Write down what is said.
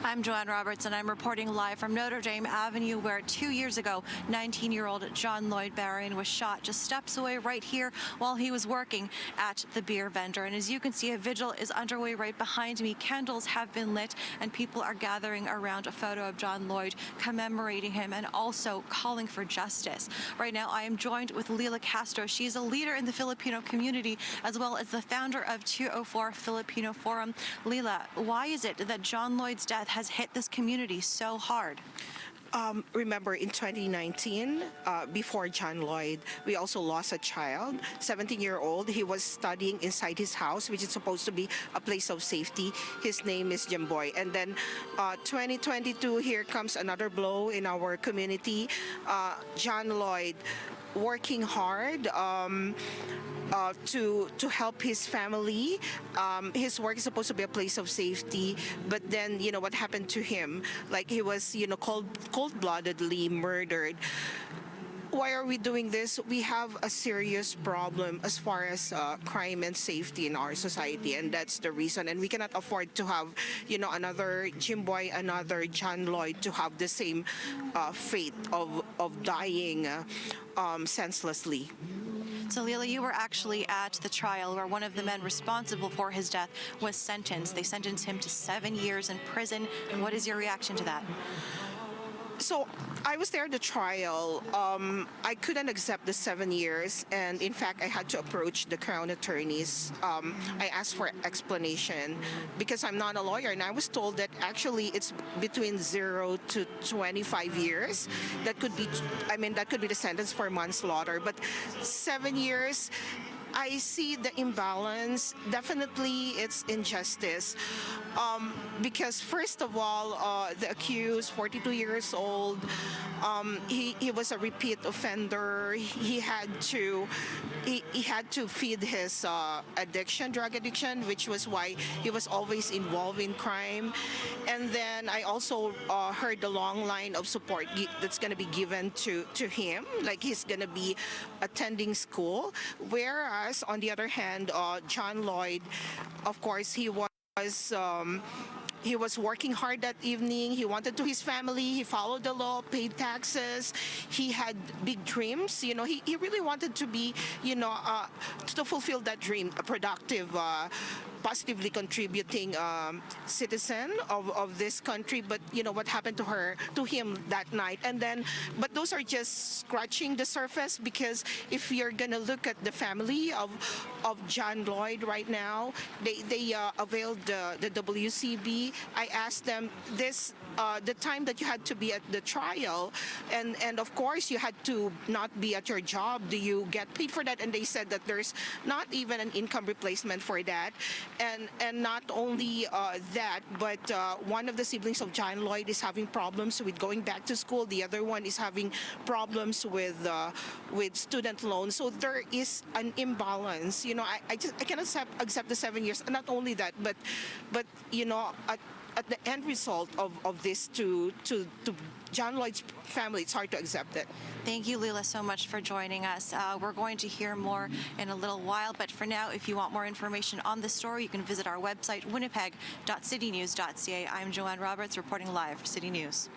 I'm Joanne Roberts, and I'm reporting live from Notre Dame Avenue, where 2 years ago, 19-year-old John Lloyd Barrion was shot just steps away right here while he was working at the beer vendor. And as you can see, a vigil is underway right behind me. Candles have been lit, and people are gathering around a photo of John Lloyd, commemorating him and also calling for justice. Right now, I am joined with Leila Castro. She's a leader in the Filipino community, as well as the founder of 204 Filipino Forum. Leila, why is it that John Lloyd's death has hit this community so hard? Remember, in 2019, before John Lloyd, we also lost a child, 17-year-old. He was studying inside his house, which is supposed to be a place of safety. His name is Jimboy. And then 2022, here comes another blow in our community. John Lloyd working hard to help his family. His work is supposed to be a place of safety, but then what happened to him? Like, he was cold-bloodedly murdered. Why are we doing this? We have a serious problem as far as crime and safety in our society, and that's the reason. And we cannot afford to have, another Jimboy, another John Lloyd to have the same fate of dying senselessly. So, Leila, you were actually at the trial where one of the men responsible for his death was sentenced. They sentenced him to 7 years in prison. What is your reaction to that? So I was there at the trial. I couldn't accept the 7 years, and in fact, I had to approach the Crown attorneys. I asked for explanation because I'm not a lawyer, and I was told that actually it's between 0 to 25 years. That could be the sentence for manslaughter, but 7 years. I see the imbalance. Definitely, it's injustice. Because first of all, the accused, 42 years old, he was a repeat offender. He had to feed his drug addiction, which was why he was always involved in crime. And then I also heard the long line of support that's going to be given to him, like he's going to be attending school. Whereas on the other hand, John Lloyd, of course, he was working hard that evening. He wanted to his family. He followed the law, paid taxes. He had big dreams. He really wanted to be, to fulfill that dream, a productive, positively contributing citizen of this country. But what happened to him that night? But those are just scratching the surface, because if you're gonna look at the family of John Lloyd right now, they availed the WCB. I asked them this, the time that you had to be at the trial, and of course you had to not be at your job. Do you get paid for that? And they said that there's not even an income replacement for that. And not only that, but one of the siblings of John Lloyd is having problems with going back to school. The other one is having problems with student loans. So there is an imbalance. I cannot accept the 7 years. And not only that, but at the end result of this to John Lloyd's family, it's hard to accept it. Thank you, Leila, so much for joining us. We're going to hear more in a little while, but for now, if you want more information on this story, you can visit our website, winnipeg.citynews.ca. I'm Joanne Roberts, reporting live for City News.